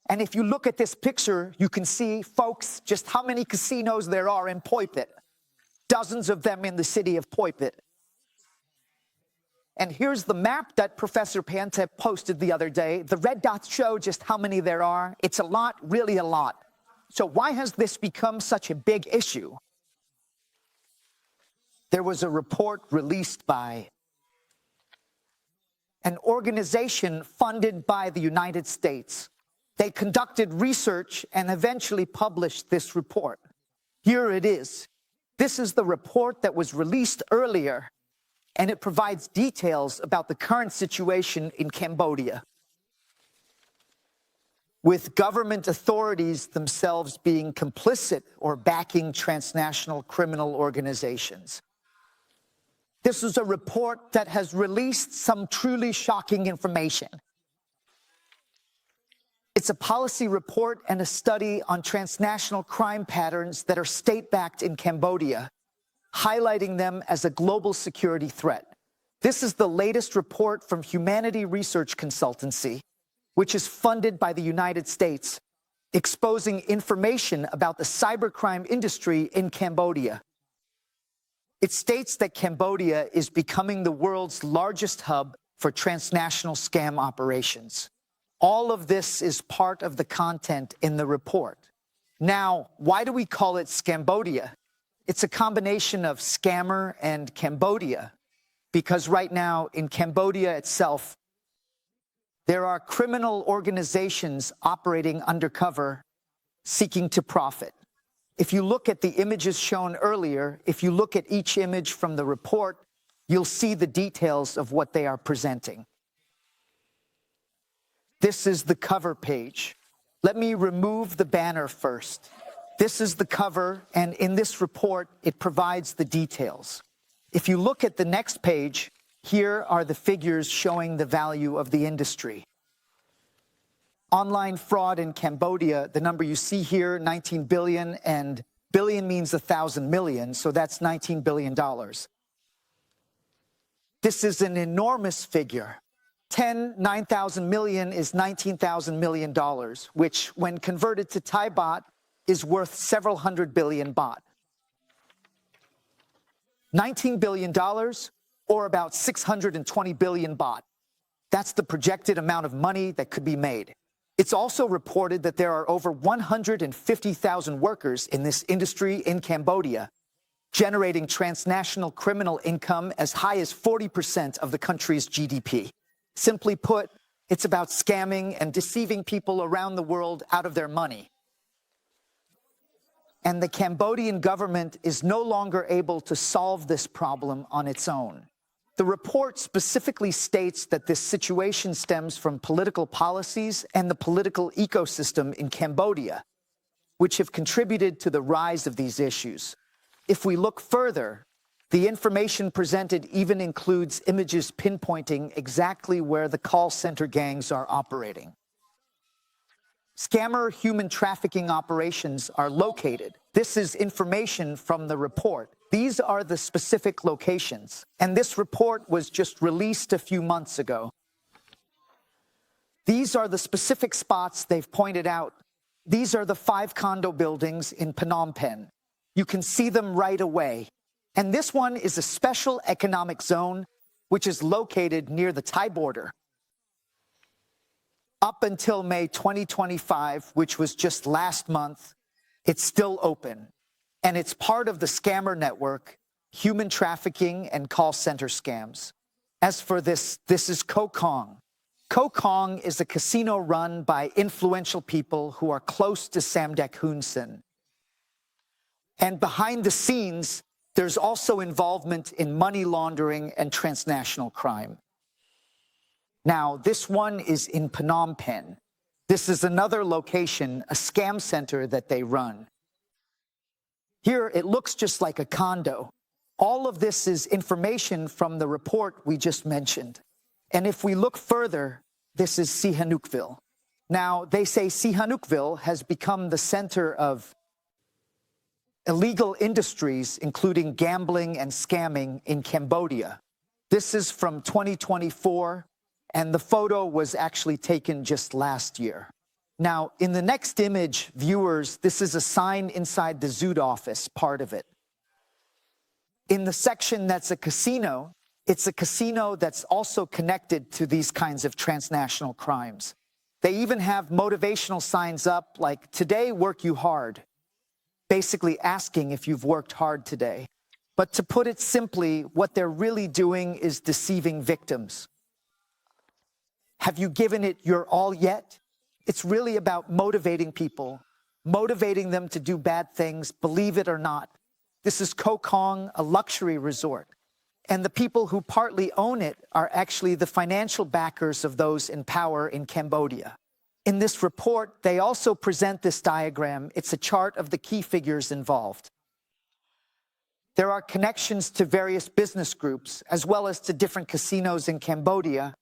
And if you look at this picture, you can see, folks, just how many casinos there are in Pipet. Dozens of them in the city of Pipet. And here's the map that Professor Pante posted the other day. The red dots show just how many there are. It's a lot, really a lot. So why has this become such a big issue? There was a report released by an organization funded by the United States. They conducted research and eventually published this report. Here it is. This is the report that was released earlier, and it provides details about the current situation in Cambodia, with government authorities themselves being complicit or backing transnational criminal organizations. This is a report that has released some truly shocking information. It's a policy report and a study on transnational crime patterns that are state-backed in Cambodia, highlighting them as a global security threat. This is the latest report from Humanity Research Consultancy, which is funded by the United States, exposing information about the cybercrime industry in Cambodia. It states that Cambodia is becoming the world's largest hub for transnational scam operations. All of this is part of the content in the report. Now, why do we call it Scambodia? It's a combination of scammer and Cambodia, because right now in Cambodia itself, there are criminal organizations operating undercover, seeking to profit. If you look at the images shown earlier, if you look at each image from the report, you'll see the details of what they are presenting. This is the cover page. Let me remove the banner first. This is the cover, and in this report, it provides the details. If you look at the next page, here are the figures showing the value of the industry. Online fraud in Cambodia, the number you see here, 19 billion, and billion means 1,000 million, so that's $19 billion. This is an enormous figure. 9,000 million is $19,000 million, which, when converted to Thai baht, is worth several hundred billion baht. $19 billion, or about 620 billion baht. That's the projected amount of money that could be made. It's also reported that there are over 150,000 workers in this industry in Cambodia, generating transnational criminal income as high as 40% of the country's GDP. Simply put, it's about scamming and deceiving people around the world out of their money. And the Cambodian government is no longer able to solve this problem on its own. The report specifically states that this situation stems from political policies and the political ecosystem in Cambodia, which have contributed to the rise of these issues. If we look further, the information presented even includes images pinpointing exactly where the call center gangs are operating. Scammer human trafficking operations are located. This is information from the report. These are the specific locations, and this report was just released a few months ago. These are the specific spots they've pointed out. These are the 5 condo buildings in Phnom Penh. You can see them right away. And this one is a special economic zone, which is located near the Thai border. Up until May 2025, which was just last month, it's still open. And it's part of the scammer network, human trafficking and call center scams. As for this is Koh Kong. Koh Kong is a casino run by influential people who are close to Samdech Hun Sen. And behind the scenes, there's also involvement in money laundering and transnational crime. Now, this one is in Phnom Penh. This is another location, a scam center that they run. Here, it looks just like a condo. All of this is information from the report we just mentioned. And if we look further, this is Sihanoukville. Now, they say Sihanoukville has become the center of illegal industries, including gambling and scamming in Cambodia. This is from 2024, and the photo was actually taken just last year. Now, in the next image, viewers, this is a sign inside the Zoot office, part of it. In the section that's a casino, it's a casino that's also connected to these kinds of transnational crimes. They even have motivational signs up like, "Today, work you hard," basically asking if you've worked hard today. But to put it simply, what they're really doing is deceiving victims. Have you given it your all yet? It's really about motivating people, motivating them to do bad things, believe it or not. This is Koh Kong, a luxury resort. And the people who partly own it are actually the financial backers of those in power in Cambodia. In this report, they also present this diagram. It's a chart of the key figures involved. There are connections to various business groups, as well as to different casinos in Cambodia,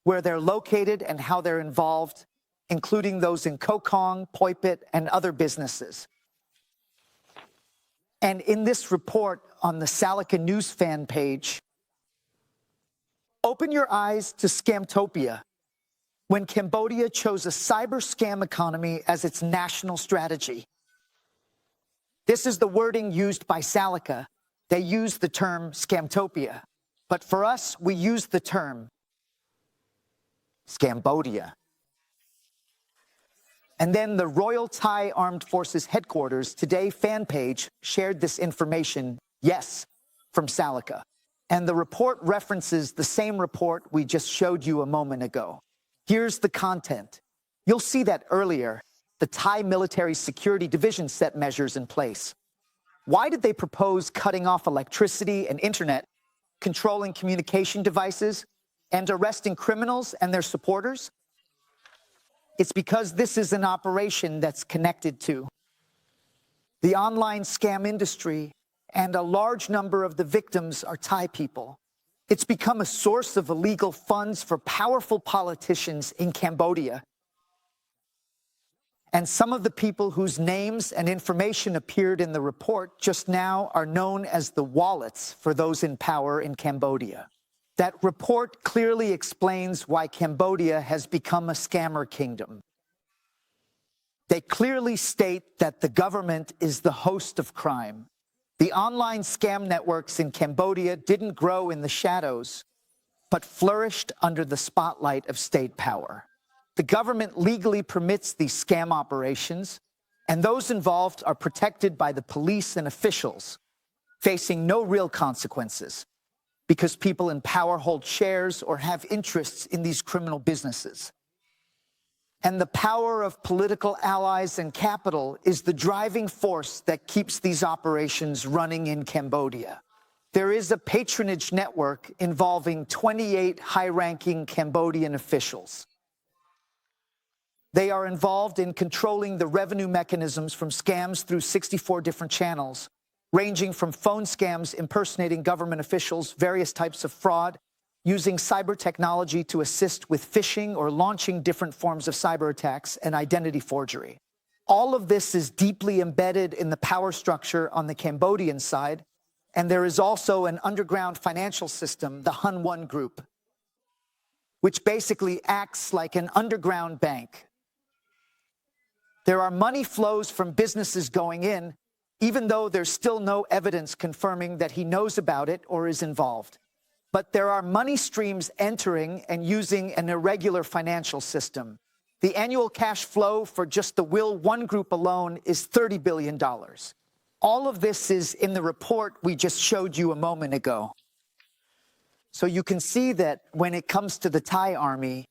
where they're located and how they're involved, including those in Koh Kong, Pipet, and other businesses. And in this report on the Salika News fan page, open your eyes to Scamtopia, when Cambodia chose a cyber scam economy as its national strategy. This is the wording used by Salika. They use the term Scamtopia. But for us, we use the term Scambodia. And then the Royal Thai Armed Forces Headquarters Today fan page shared this information, yes, from Salika. And the report references the same report we just showed you a moment ago. Here's the content. You'll see that earlier, the Thai Military Security Division set measures in place. Why did they propose cutting off electricity and internet, controlling communication devices, and arresting criminals and their supporters? It's because this is an operation that's connected to the online scam industry, and a large number of the victims are Thai people. It's become a source of illegal funds for powerful politicians in Cambodia. And some of the people whose names and information appeared in the report just now are known as the wallets for those in power in Cambodia. That report clearly explains why Cambodia has become a scammer kingdom. They clearly state that the government is the host of crime. The online scam networks in Cambodia didn't grow in the shadows, but flourished under the spotlight of state power. The government legally permits these scam operations, and those involved are protected by the police and officials, facing no real consequences, because people in power hold shares or have interests in these criminal businesses. And the power of political allies and capital is the driving force that keeps these operations running in Cambodia. There is a patronage network involving 28 high-ranking Cambodian officials. They are involved in controlling the revenue mechanisms from scams through 64 different channels, ranging from phone scams impersonating government officials, various types of fraud, using cyber technology to assist with phishing or launching different forms of cyber attacks and identity forgery. All of this is deeply embedded in the power structure on the Cambodian side, and there is also an underground financial system, the Hun One Group, which basically acts like an underground bank. There are money flows from businesses going in, even though there's still no evidence confirming that he knows about it or is involved. But there are money streams entering and using an irregular financial system. The annual cash flow for just the Will One Group alone is $30 billion. All of this is in the report we just showed you a moment ago. So you can see that when it comes to the Thai army,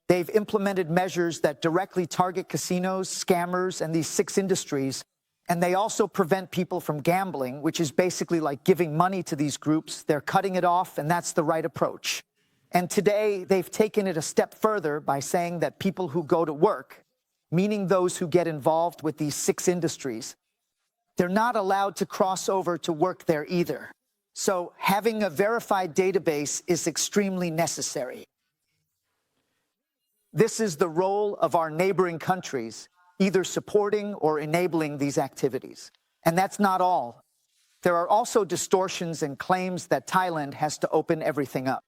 they've implemented measures that directly target casinos, scammers, and these 6 industries. And they also prevent people from gambling, which is basically like giving money to these groups. They're cutting it off, and that's the right approach. And today, they've taken it a step further by saying that people who go to work, meaning those who get involved with these 6 industries, they're not allowed to cross over to work there either. So having a verified database is extremely necessary. This is the role of our neighboring countries, either supporting or enabling these activities. And that's not all. There are also distortions and claims that Thailand has to open everything up.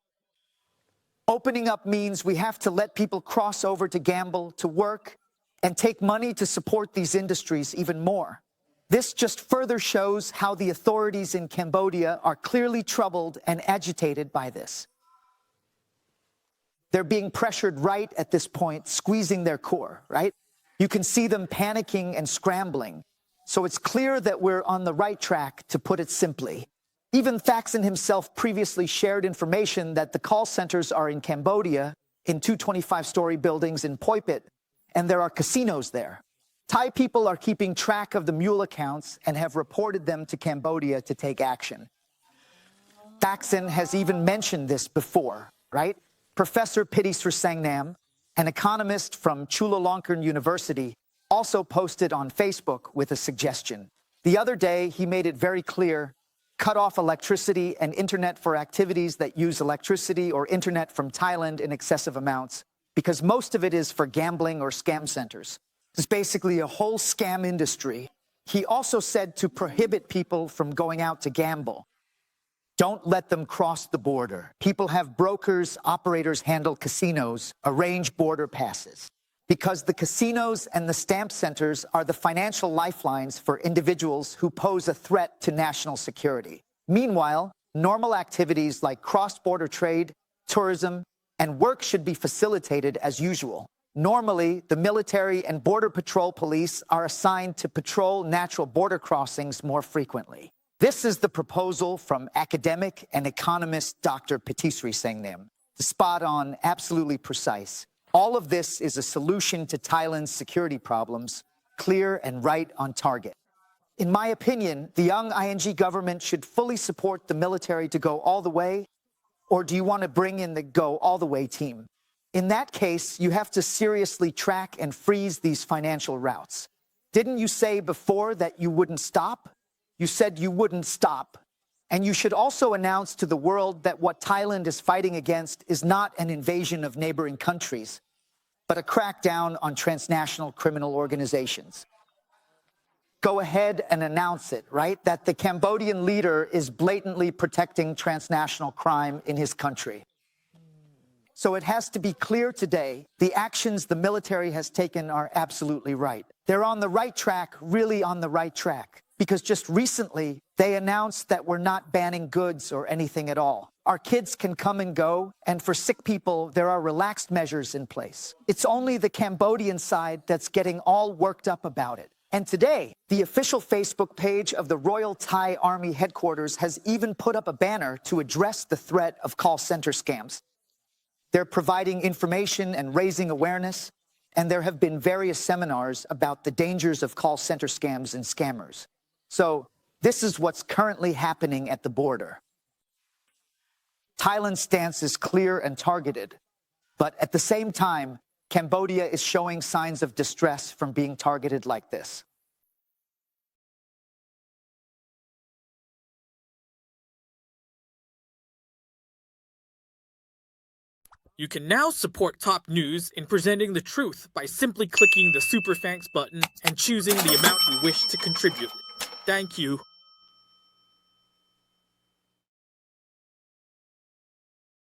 Opening up means we have to let people cross over to gamble, to work, and take money to support these industries even more. This just further shows how the authorities in Cambodia are clearly troubled and agitated by this. They're being pressured right at this point, squeezing their core, right? You can see them panicking and scrambling. So it's clear that we're on the right track, to put it simply. Even Thaksin himself previously shared information that the call centers are in Cambodia, in 225-story buildings in Pipet, and there are casinos there. Thai people are keeping track of the mule accounts and have reported them to Cambodia to take action. Thaksin has even mentioned this before, right? Professor Piti Srisangnam, an economist from Chulalongkorn University, also posted on Facebook with a suggestion. The other day, he made it very clear: cut off electricity and internet for activities that use electricity or internet from Thailand in excessive amounts, because most of it is for gambling or scam centers. It's basically a whole scam industry. He also said to prohibit people from going out to gamble. Don't let them cross the border. People have brokers, operators handle casinos, arrange border passes. Because the casinos and the stamp centers are the financial lifelines for individuals who pose a threat to national security. Meanwhile, normal activities like cross-border trade, tourism, and work should be facilitated as usual. Normally, the military and border patrol police are assigned to patrol natural border crossings more frequently. This is the proposal from academic and economist Dr. Piti Srisangnam. Spot on, absolutely precise. All of this is a solution to Thailand's security problems, clear and right on target. In my opinion, the young ING government should fully support the military to go all the way, or do you want to bring in the go all the way team? In that case, you have to seriously track and freeze these financial routes. Didn't you say before that you wouldn't stop? You said you wouldn't stop. And you should also announce to the world that what Thailand is fighting against is not an invasion of neighboring countries, but a crackdown on transnational criminal organizations. Go ahead and announce it, right? That the Cambodian leader is blatantly protecting transnational crime in his country. So it has to be clear today, the actions the military has taken are absolutely right. They're on the right track, really on the right track. Because just recently, they announced that we're not banning goods or anything at all. Our kids can come and go, and for sick people, there are relaxed measures in place. It's only the Cambodian side that's getting all worked up about it. And today, the official Facebook page of the Royal Thai Army headquarters has even put up a banner to address the threat of call center scams. They're providing information and raising awareness, and there have been various seminars about the dangers of call center scams and scammers. So this is what's currently happening at the border. Thailand's stance is clear and targeted, but at the same time, Cambodia is showing signs of distress from being targeted like this. You can now support Top News in presenting the truth by simply clicking the Super Thanks button and choosing the amount you wish to contribute. Thank you.